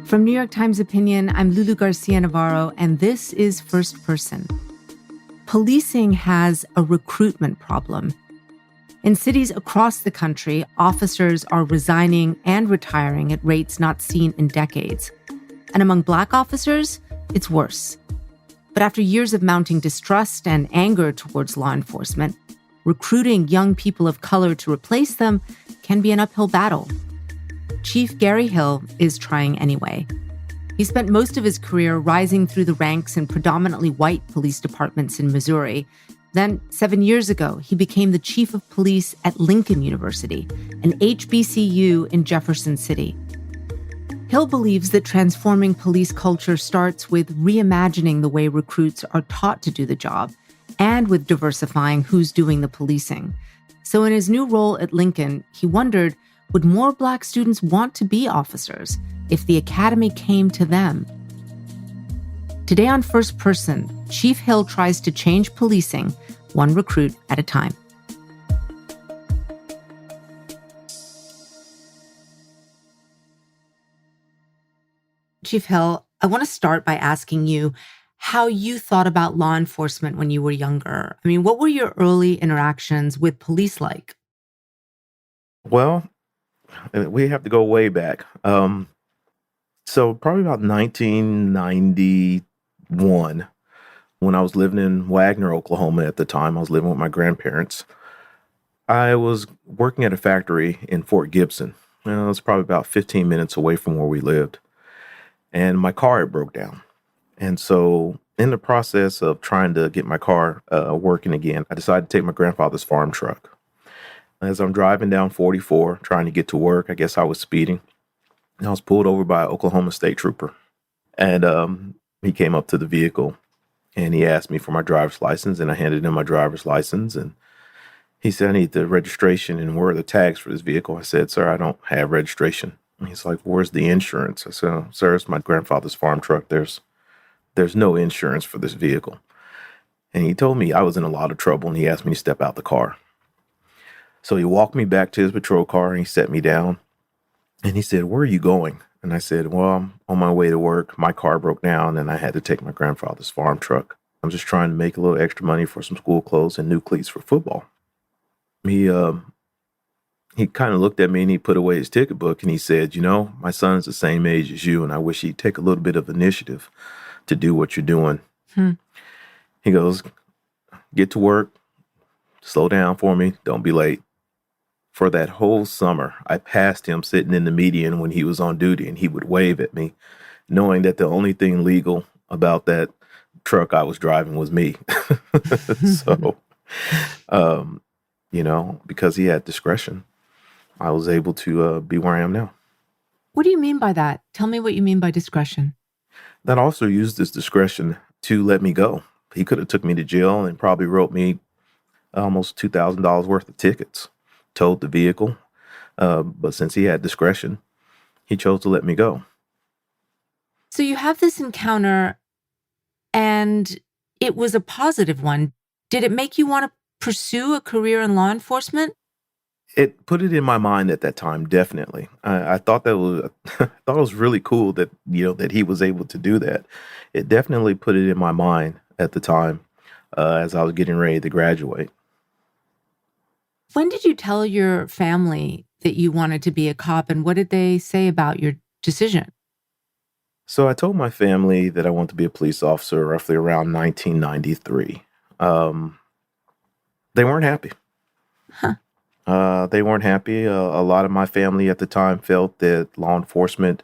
From New York Times Opinion, I'm Lulu Garcia-Navarro, and this is First Person. Policing has a recruitment problem. In cities across the country, officers are resigning and retiring at rates not seen in decades. And among Black officers, it's worse. But after years of mounting distrust and anger towards law enforcement, recruiting young people of color to replace them can be an uphill battle. Chief Gary Hill is trying anyway. He spent most of his career rising through the ranks in predominantly white police departments in Missouri. Then, 7 years ago, he became the chief of police at Lincoln University, an H.B.C.U. in Jefferson City. Hill believes that transforming police culture starts with reimagining the way recruits are taught to do the job and with diversifying who's doing the policing. So in his new role at Lincoln, he wondered, would more Black students want to be officers if the academy came to them? Today on First Person, Chief Hill tries to change policing one recruit at a time. Chief Hill, I want to start by asking you how you thought about law enforcement when you were younger. I mean, what were your early interactions with police like? Well, we have to go way back. So probably about 1991, when I was living in Wagner, Oklahoma at the time, I was living with my grandparents. I was working at a factory in Fort Gibson. It was probably about 15 minutes away from where we lived. And my car had broke down. And so in the process of trying to get my car working again, I decided to take my grandfather's farm truck. As I'm driving down 44, trying to get to work, I guess I was speeding. I was pulled over by an Oklahoma State trooper. And he came up to the vehicle and he asked me for my driver's license, and I handed him my driver's license. And he said, I need the registration and where are the tags for this vehicle? I said, sir, I don't have registration. And he's like, where's the insurance? I said, oh, sir, it's my grandfather's farm truck. There's no insurance for this vehicle. And he told me I was in a lot of trouble, and he asked me to step out the car. So he walked me back to his patrol car and he set me down. And he said, where are you going? And I said, well, I'm on my way to work. My car broke down and I had to take my grandfather's farm truck. I'm just trying to make a little extra money for some school clothes and new cleats for football. He kind of looked at me and he put away his ticket book and he said, you know, my son's the same age as you, and I wish he'd take a little bit of initiative to do what you're doing. He goes, get to work, slow down for me, don't be late. For that whole summer, I passed him sitting in the median when he was on duty, and he would wave at me, knowing that the only thing legal about that truck I was driving was me. So, because he had discretion, I was able to be where I am now. What do you mean by that? Tell me what you mean by discretion. That also used his discretion to let me go. He could have took me to jail and probably wrote me almost $2,000 worth of tickets. Towed the vehicle, but since he had discretion, he chose to let me go. So you have this encounter, and it was a positive one. Did it make you want to pursue a career in law enforcement? It put it in my mind at that time, definitely. I thought that was, I thought it was really cool that that he was able to do that. It definitely put it in my mind at the time as I was getting ready to graduate. When did you tell your family that you wanted to be a cop, and what did they say about your decision? So I told my family that I wanted to be a police officer roughly around 1993. They weren't happy. They weren't happy. A lot of my family at the time felt that law enforcement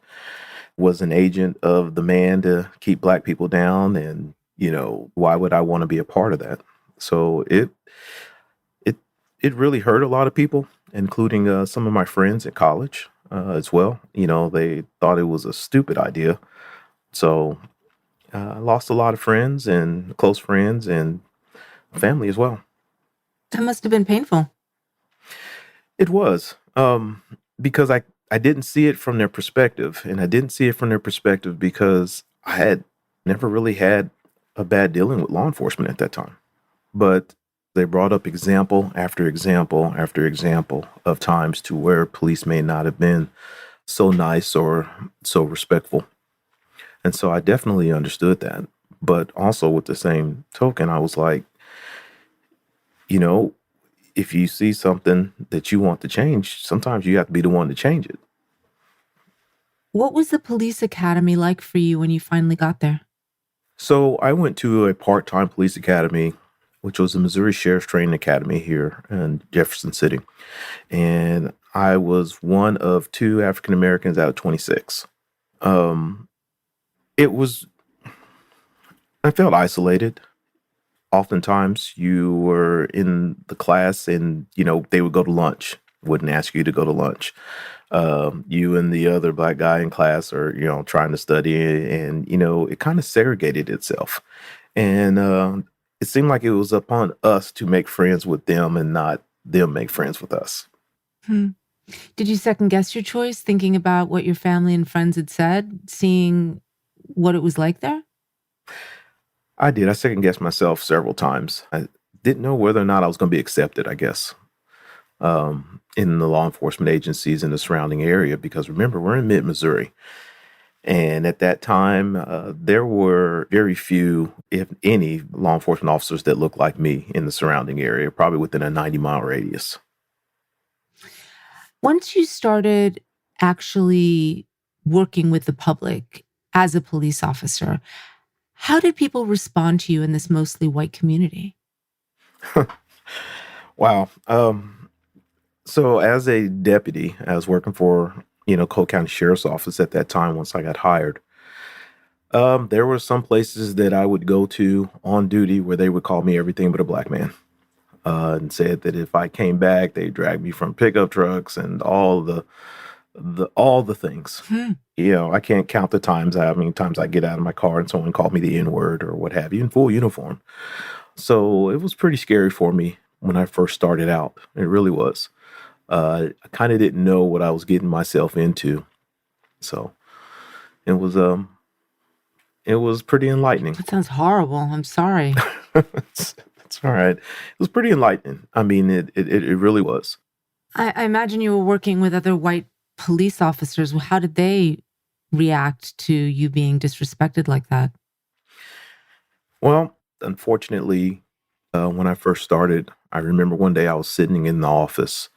was an agent of the man to keep Black people down, and why would I want to be a part of that? So it really hurt a lot of people, including some of my friends at college as well. They thought it was a stupid idea. So I lost a lot of friends and close friends and family as well. That must have been painful. It was, because I didn't see it from their perspective. And I didn't see it from their perspective because I had never really had a bad dealing with law enforcement at that time. But they brought up example after example after example of times to where police may not have been so nice or so respectful And so I definitely understood that. But also with the same token, I was like, you know, if you see something that you want to change, sometimes you have to be the one to change it. What was the police academy like for you when you finally got there? So I went to a part-time police academy, which was the Missouri Sheriff's Training Academy here in Jefferson City. And I was one of two African Americans out of 26. Um, it was, I felt isolated. Oftentimes you were in the class and, they would go to lunch, wouldn't ask you to go to lunch. You and the other black guy in class are, trying to study and, it kind of segregated itself. And it seemed like it was upon us to make friends with them and not them make friends with us. Hmm. Did you second guess your choice, thinking about what your family and friends had said, seeing what it was like there? I did. I second guessed myself several times. I didn't know whether or not I was going to be accepted, I guess, in the law enforcement agencies in the surrounding area. Because remember, we're in mid Missouri. And at that time, there were very few, if any, law enforcement officers that looked like me in the surrounding area, probably within a 90-mile radius. Once you started actually working with the public as a police officer, how did people respond to you in this mostly white community? Wow. So as a deputy, I was working for, Cole County Sheriff's Office at that time once I got hired. There were some places that I would go to on duty where they would call me everything but a black man. And said that if I came back, they'd drag me from pickup trucks and all the things. Hmm. I can't count the times. How many times I get out of my car and someone called me the N-word or what have you in full uniform. So it was pretty scary for me when I first started out. It really was. I kind of didn't know what I was getting myself into. So it was pretty enlightening. That sounds horrible. I'm sorry. It's all right. It was pretty enlightening. I mean, it really was. I imagine you were working with other white police officers. How did they react to you being disrespected like that? Well, unfortunately, when I first started, I remember one day I was sitting in the office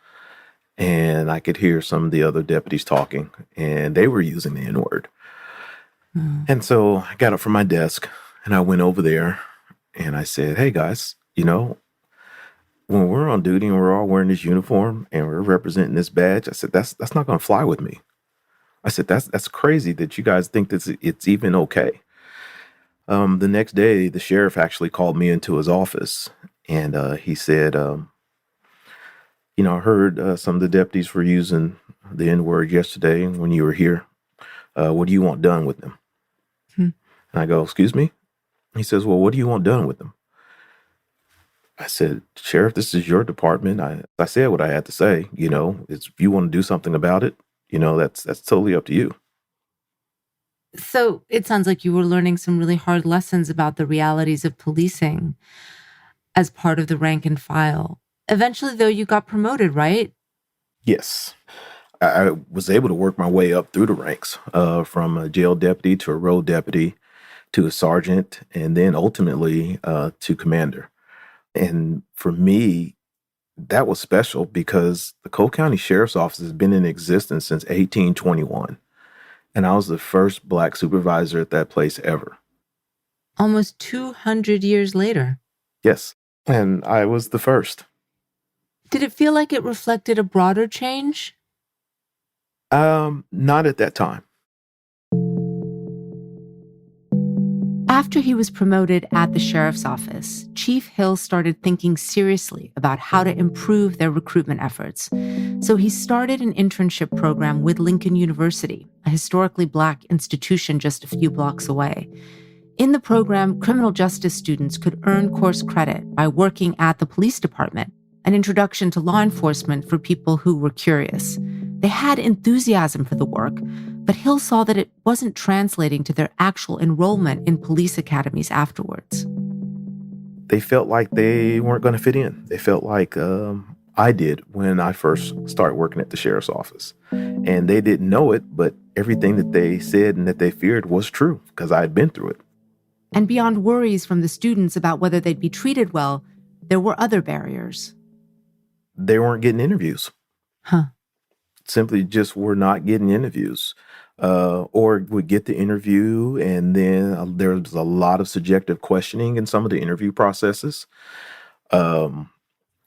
and I could hear some of the other deputies talking and they were using the N-word. Mm. And so I got up from my desk and I went over there and I said, "Hey guys, when we're on duty and we're all wearing this uniform and we're representing this badge," I said, that's not going to fly with me. I said, that's crazy that you guys think that it's even okay." The next day, the sheriff actually called me into his office and he said, "I heard some of the deputies were using the N-word yesterday when you were here. What do you want done with them?" Hmm. And I go, "Excuse me?" He says, "Well, what do you want done with them?" I said, "Sheriff, this is your department." I said what I had to say. It's, if you want to do something about it, that's totally up to you. So it sounds like you were learning some really hard lessons about the realities of policing as part of the rank and file. Eventually, though, you got promoted, right? Yes. I was able to work my way up through the ranks, from a jail deputy to a road deputy to a sergeant, and then ultimately to commander. And for me, that was special because the Cole County Sheriff's Office has been in existence since 1821. And I was the first Black supervisor at that place ever. Almost 200 years later. Yes. And I was the first. Did it feel like it reflected a broader change? Not at that time. After he was promoted at the sheriff's office, Chief Hill started thinking seriously about how to improve their recruitment efforts. So he started an internship program with Lincoln University, a historically Black institution just a few blocks away. In the program, criminal justice students could earn course credit by working at the police department, an introduction to law enforcement for people who were curious. They had enthusiasm for the work, but Hill saw that it wasn't translating to their actual enrollment in police academies afterwards. They felt like they weren't going to fit in. They felt like I did when I first started working at the sheriff's office. And they didn't know it, but everything that they said and that they feared was true because I had been through it. And beyond worries from the students about whether they'd be treated well, there were other barriers. They weren't getting interviews. Huh. Simply just were not getting interviews. Or would get the interview, and then there was a lot of subjective questioning in some of the interview processes. Do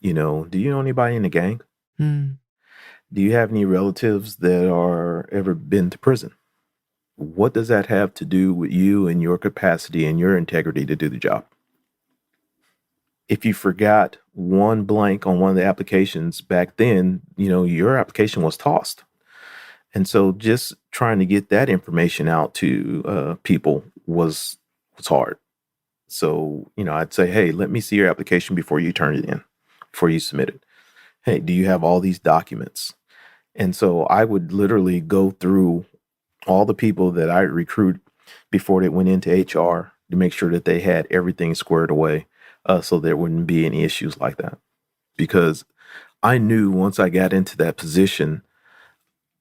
you know anybody in the gang? Do you have any relatives that are ever been to prison? What does that have to do with you and your capacity and your integrity to do the job? If you forgot one blank on one of the applications back then, your application was tossed. And so just trying to get that information out to people was hard. So, I'd say, hey, let me see your application before you turn it in, before you submit it. Hey, do you have all these documents? And so I would literally go through all the people that I recruit before they went into HR to make sure that they had everything squared away so there wouldn't be any issues like that. Because I knew once I got into that position,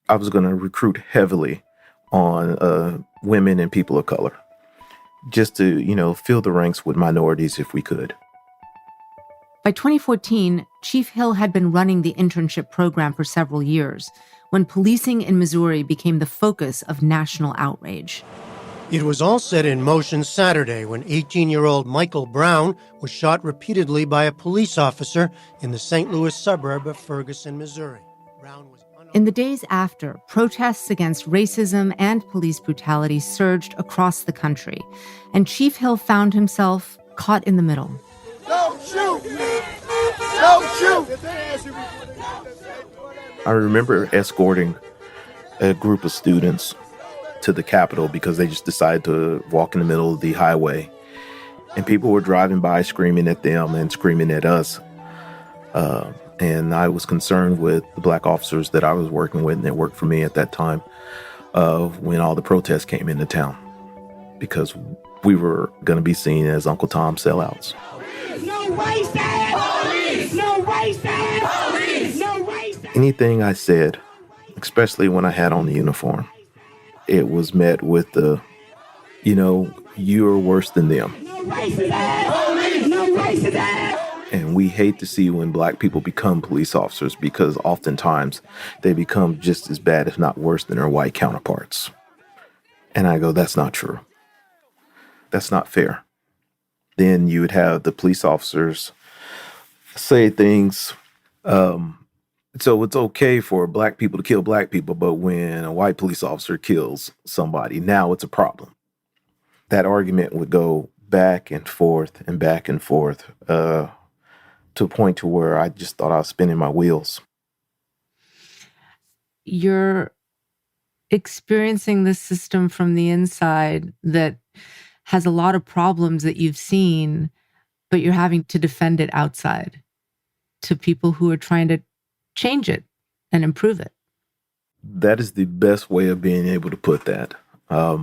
I was going to recruit heavily on women and people of color, just to, fill the ranks with minorities if we could. By 2014, Chief Hill had been running the internship program for several years when policing in Missouri became the focus of national outrage. It was all set in motion Saturday when 18-year-old Michael Brown was shot repeatedly by a police officer in the St. Louis suburb of Ferguson, Missouri. Brown was In the days after, protests against racism and police brutality surged across the country, and Chief Hill found himself caught in the middle. Don't shoot! Don't shoot! I remember escorting a group of students to the Capitol because they just decided to walk in the middle of the highway. And people were driving by screaming at them and screaming at us. And I was concerned with the black officers that I was working with and that worked for me at that time when all the protests came into town, because we were going to be seen as Uncle Tom sellouts. No waste police! No waste police! No waste! Anything I said, especially when I had on the uniform, it was met with the, you're worse than them. No waste police! No waste police! And we hate to see when black people become police officers because oftentimes they become just as bad, if not worse, than their white counterparts. And I go, that's not true. That's not fair. Then you would have the police officers say things. So it's okay for black people to kill black people, but when a white police officer kills somebody, now it's a problem. That argument would go back and forth and back and forth to a point to where I just thought I was spinning my wheels. You're experiencing this system from the inside that has a lot of problems that you've seen, but you're having to defend it outside to people who are trying to change it and improve it. That is the best way of being able to put that. I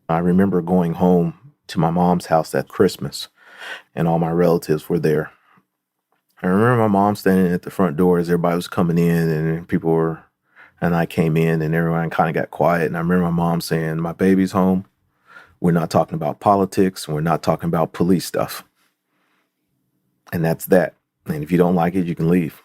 remember going home to my mom's house at Christmas, and all my relatives were there. I remember my mom standing at the front door as everybody was coming in, and I came in, and everyone kind of got quiet. And I remember my mom saying, "My baby's home. We're not talking about politics, and we're not talking about police stuff." And that's that. And if you don't like it, you can leave.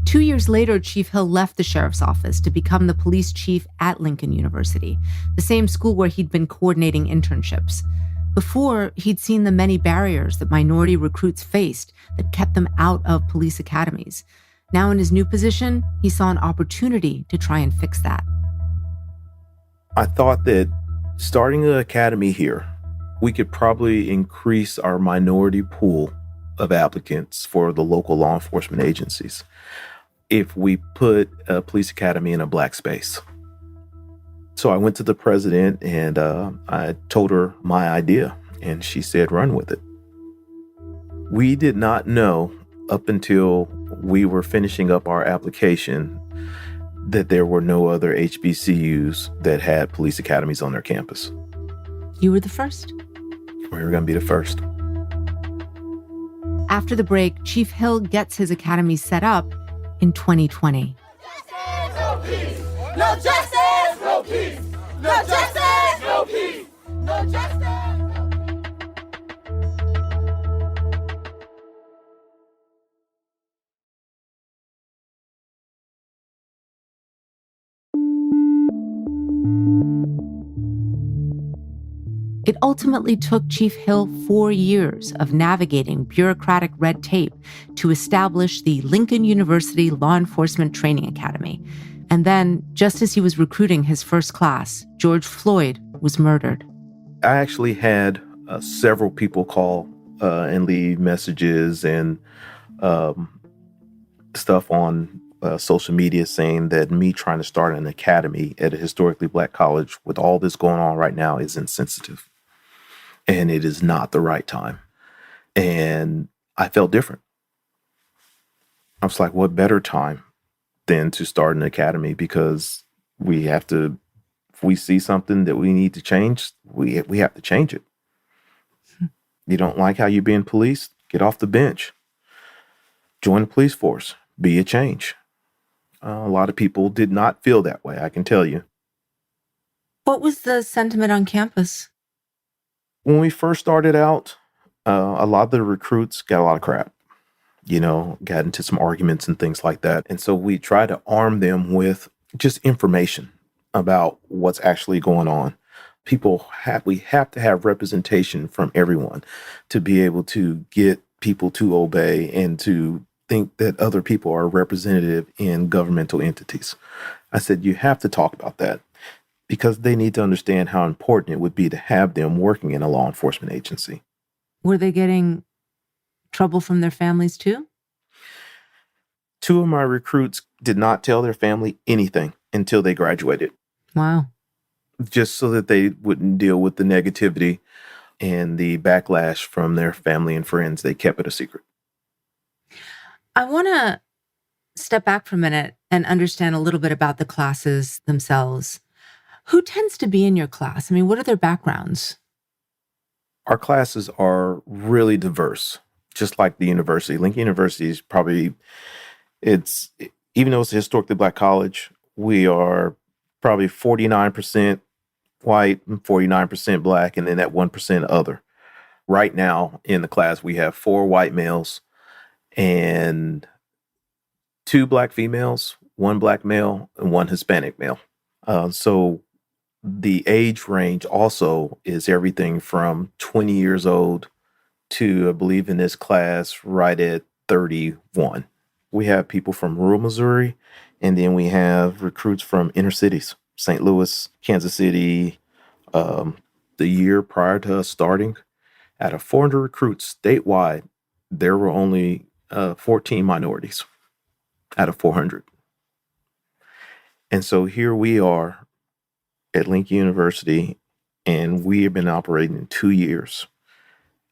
2 years later, Chief Hill left the sheriff's office to become the police chief at Lincoln University, the same school where he'd been coordinating internships. Before, he'd seen the many barriers that minority recruits faced that kept them out of police academies. Now in his new position, he saw an opportunity to try and fix that. I thought that starting an academy here, we could probably increase our minority pool of applicants for the local law enforcement agencies if we put a police academy in a black space. So I went to the president and I told her my idea, and she said, run with it. We did not know up until we were finishing up our application that there were no other H.B.C.Us that had police academies on their campus. You were the first. We were going to be the first. After the break, Chief Hill gets his academy set up in 2020. No peace! No justice! No peace! No justice! No peace! No justice! It ultimately took Chief Hill 4 years of navigating bureaucratic red tape to establish the Lincoln University Law Enforcement Training Academy. And then, just as he was recruiting his first class, George Floyd was murdered. I actually had several people call and leave messages and stuff on social media saying that me trying to start an academy at a historically Black college with all this going on right now is insensitive. And it is not the right time. And I felt different. I was like, what better time than to start an academy? Because we have to, if we see something that we need to change, we have to change it. You don't like how you're being policed? Get off the bench. Join the police force. Be a change. A lot of people did not feel that way, I can tell you. What was the sentiment on campus? When we first started out, a lot of the recruits got a lot of crap, got into some arguments and things like that. And so we try to arm them with just information about what's actually going on. We have to have representation from everyone to be able to get people to obey and to think that other people are representative in governmental entities. I said, you have to talk about that, because they need to understand how important it would be to have them working in a law enforcement agency. Were they getting trouble from their families too? 2 of my recruits did not tell their family anything until they graduated. Wow. Just so that they wouldn't deal with the negativity and the backlash from their family and friends. They kept it a secret. I want to step back for a minute and understand a little bit about the classes themselves. Who tends to be in your class? I mean, what are their backgrounds? Our classes are really diverse, just like the university. Lincoln University is probably, even though it's a historically Black college, we are probably 49% white and 49% Black, and then that 1% other. Right now in the class, we have 4 white males and 2 Black females, 1 Black male, and 1 Hispanic male. So the age range also is everything from 20 years old to, I believe in this class, right at 31. We have people from rural Missouri, and then we have recruits from inner cities, St. Louis, Kansas City. The year prior to us starting, out of 400 recruits statewide, there were only 14 minorities out of 400. And so here we are at Lincoln University, and we have been operating 2 years,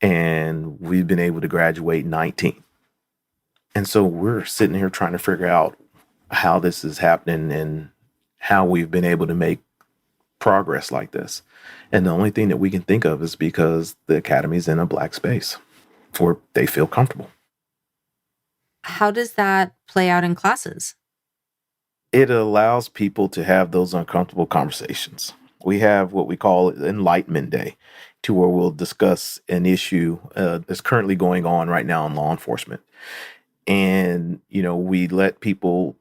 and we've been able to graduate 19. And so we're sitting here trying to figure out how this is happening and how we've been able to make progress like this. And the only thing that we can think of is because the academy's in a Black space where they feel comfortable. How does that play out in classes? It allows people to have those uncomfortable conversations. We have what we call Enlightenment Day, to where we'll discuss an issue that's currently going on right now in law enforcement. And, we let people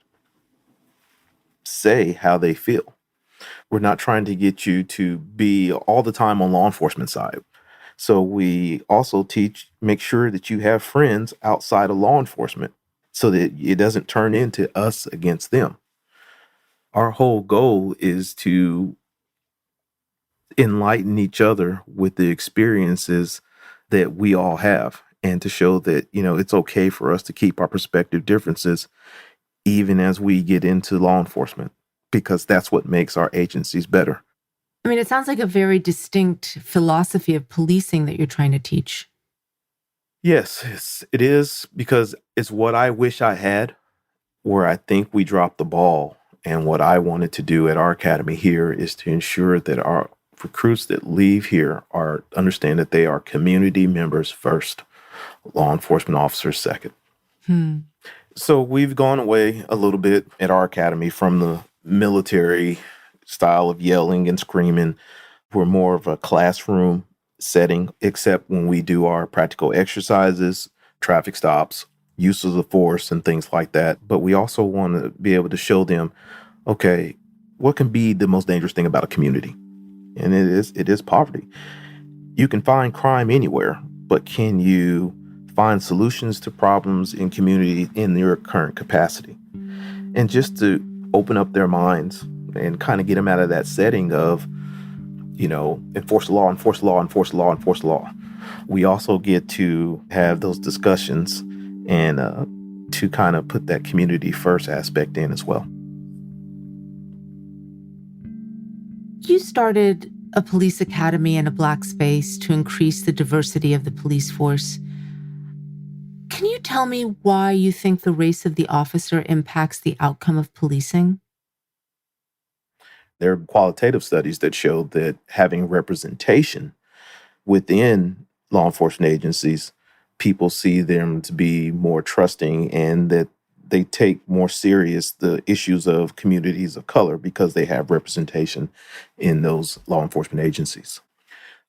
say how they feel. We're not trying to get you to be all the time on law enforcement side. So we also make sure that you have friends outside of law enforcement so that it doesn't turn into us against them. Our whole goal is to enlighten each other with the experiences that we all have, and to show that, it's okay for us to keep our perspective differences even as we get into law enforcement, because that's what makes our agencies better. I mean, it sounds like a very distinct philosophy of policing that you're trying to teach. Yes, it is, because it's what I wish I had, where I think we dropped the ball. And what I wanted to do at our academy here is to ensure that our recruits that leave here understand that they are community members first. law enforcement officers second. Hmm. So we've gone away a little bit at our academy from the military style of yelling and screaming. We're more of a classroom setting, except when we do our practical exercises, traffic stops, uses of force, and things like that. But we also want to be able to show them, okay, what can be the most dangerous thing about a community? And it is poverty. You can find crime anywhere, but can you find solutions to problems in community in your current capacity? And just to open up their minds and kind of get them out of that setting of, enforce the law, enforce the law, enforce the law, enforce the law. We also get to have those discussions and to kind of put that community first aspect in as well. You started a police academy in a Black space to increase the diversity of the police force. Can you tell me why you think the race of the officer impacts the outcome of policing? There are qualitative studies that show that having representation within law enforcement agencies, people see them to be more trusting and that they take more serious the issues of communities of color because they have representation in those law enforcement agencies.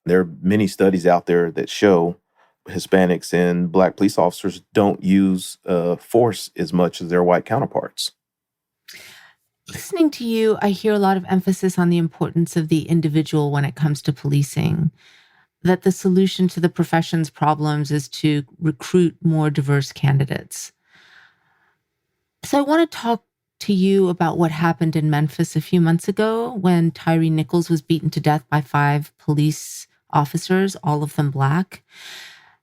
There are many studies out there that show Hispanics and Black police officers don't use force as much as their white counterparts. Listening to you, I hear a lot of emphasis on the importance of the individual when it comes to policing, that the solution to the profession's problems is to recruit more diverse candidates. So I want to talk to you about what happened in Memphis a few months ago when Tyree Nichols was beaten to death by 5 police officers, all of them Black.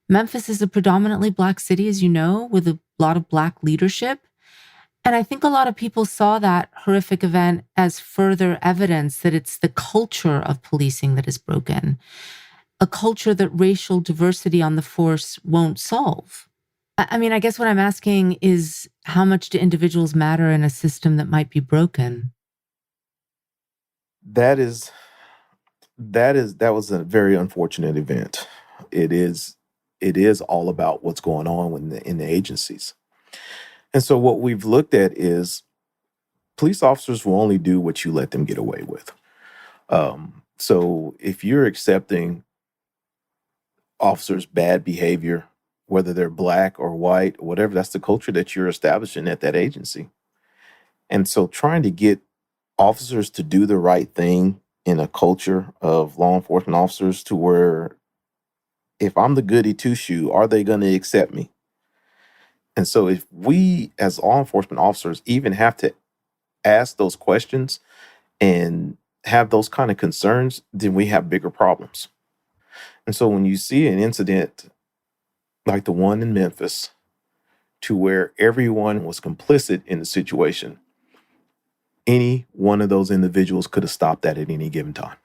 Memphis is a predominantly Black city, as you know, with a lot of Black leadership. And I think a lot of people saw that horrific event as further evidence that it's the culture of policing that is broken, a culture that racial diversity on the force won't solve. I mean, I guess what I'm asking is, how much do individuals matter in a system that might be broken? That was a very unfortunate event. It is all about what's going on in the agencies. And so what we've looked at is police officers will only do what you let them get away with. So if you're accepting officers' bad behavior, whether they're Black or white or whatever, that's the culture that you're establishing at that agency. And so trying to get officers to do the right thing in a culture of law enforcement officers to where if I'm the goody two-shoe, are they going to accept me? And so if we as law enforcement officers even have to ask those questions and have those kind of concerns, then we have bigger problems. And so when you see an incident like the one in Memphis, to where everyone was complicit in the situation, any one of those individuals could have stopped that at any given time.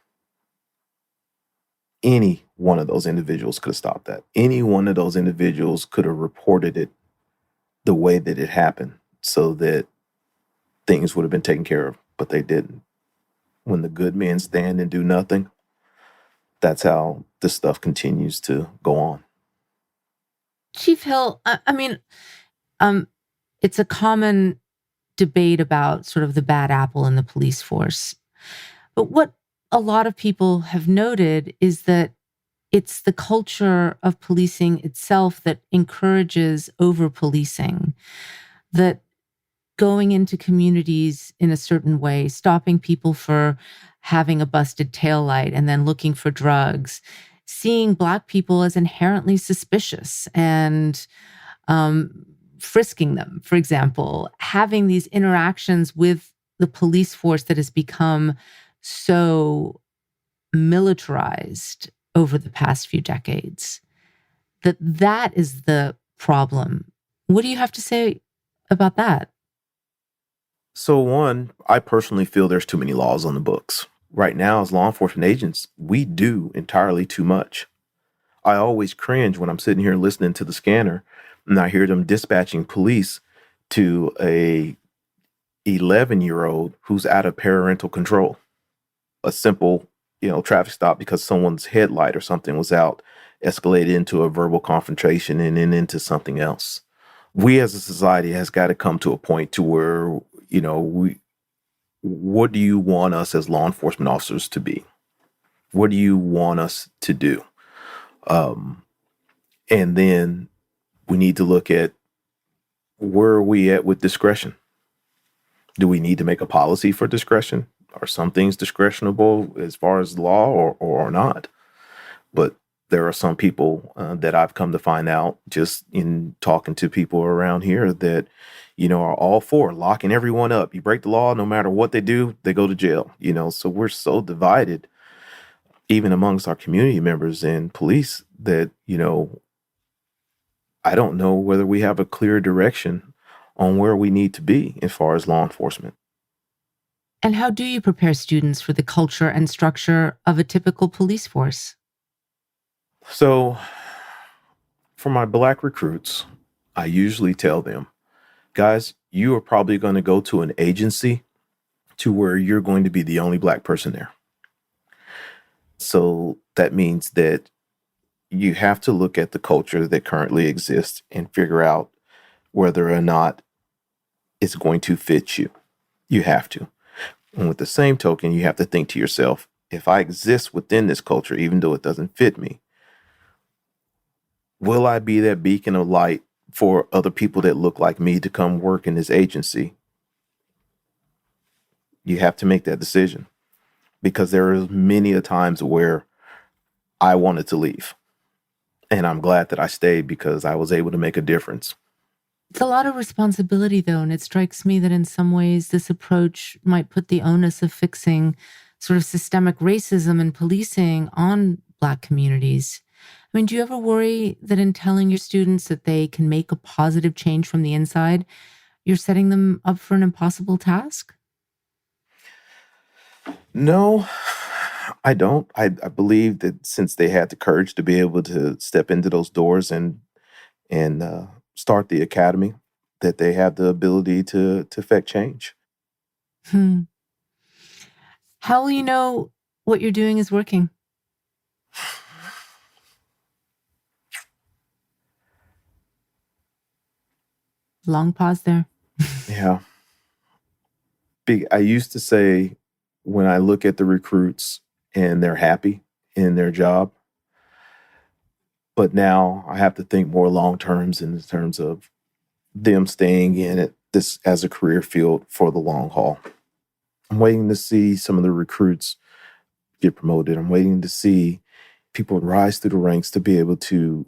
Any one of those individuals could have stopped that. Any one of those individuals could have reported it the way that it happened so that things would have been taken care of, but they didn't. When the good men stand and do nothing, that's how this stuff continues to go on. Chief Hill, it's a common debate about sort of the bad apple in the police force. But what a lot of people have noted is that it's the culture of policing itself that encourages over-policing, that going into communities in a certain way, stopping people for having a busted taillight and then looking for drugs, seeing Black people as inherently suspicious and frisking them, for example, having these interactions with the police force that has become so militarized over the past few decades, that is the problem. What do you have to say about that? So one, I personally feel there's too many laws on the books. Right now, as law enforcement agents, we do entirely too much. I always cringe when I'm sitting here listening to the scanner and I hear them dispatching police to a 11-year-old who's out of parental control. A simple, traffic stop because someone's headlight or something was out, escalated into a verbal confrontation and then into something else. We as a society has got to come to a point to where, what do you want us as law enforcement officers to be? What do you want us to do? And then we need to look at, where are we at with discretion? Do we need to make a policy for discretion? Are some things discretionable as far as law or not? But there are some people that I've come to find out just in talking to people around here that, are all for locking everyone up. You break the law, no matter what they do, they go to jail. So we're so divided, even amongst our community members and police, that, I don't know whether we have a clear direction on where we need to be as far as law enforcement. And how do you prepare students for the culture and structure of a typical police force? So for my Black recruits, I usually tell them, guys, you are probably going to go to an agency to where you're going to be the only Black person there. So that means that you have to look at the culture that currently exists and figure out whether or not it's going to fit you. You have to. And with the same token, you have to think to yourself, if I exist within this culture, even though it doesn't fit me, will I be that beacon of light for other people that look like me to come work in this agency? You have to make that decision, because there are many a times where I wanted to leave. And I'm glad that I stayed because I was able to make a difference. It's a lot of responsibility, though, and it strikes me that in some ways this approach might put the onus of fixing sort of systemic racism and policing on Black communities. I mean, do you ever worry that in telling your students that they can make a positive change from the inside, you're setting them up for an impossible task? No, I don't. I believe that since they had the courage to be able to step into those doors and start the academy, that they have the ability to affect change. How will you know what you're doing is working? Long pause there. Yeah. I used to say, when I look at the recruits and they're happy in their job, but now I have to think more long terms in terms of them staying in it this as a career field for the long haul. I'm waiting to see some of the recruits get promoted. I'm waiting to see people rise through the ranks to be able to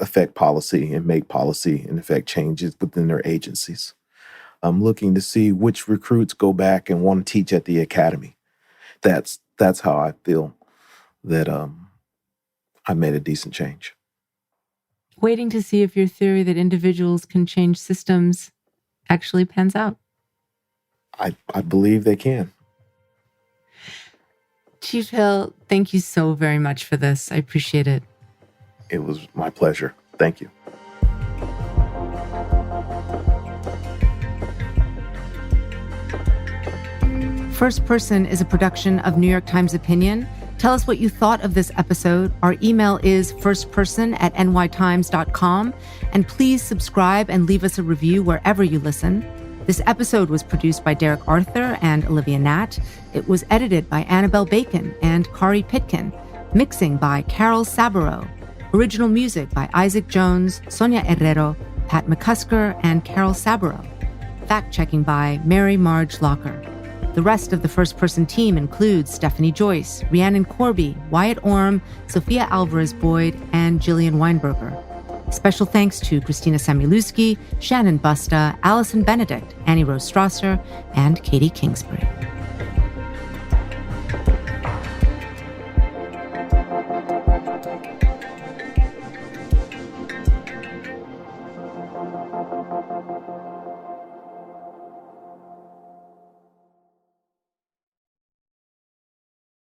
affect policy and make policy and affect changes within their agencies. I'm looking to see which recruits go back and want to teach at the academy. That's how I feel that I made a decent change. Waiting to see if your theory that individuals can change systems actually pans out. I believe they can. Chief Hill, thank you so very much for this. I appreciate it. It was my pleasure. Thank you. First Person is a production of New York Times Opinion. Tell us what you thought of this episode. Our email is firstperson@nytimes.com. And please subscribe and leave us a review wherever you listen. This episode was produced by Derek Arthur and Olivia Natt. It was edited by Annabelle Bacon and Kari Pitkin. Mixing by Carol Saburo. Original music by Isaac Jones, Sonia Herrero, Pat McCusker, and Carol Saburo. Fact-checking by Mary Marge Locker. The rest of the First Person team includes Stephanie Joyce, Rhiannon Corby, Wyatt Orm, Sophia Alvarez-Boyd, and Jillian Weinberger. Special thanks to Christina Samuelewski, Shannon Busta, Allison Benedict, Annie Rose Strasser, and Katie Kingsbury.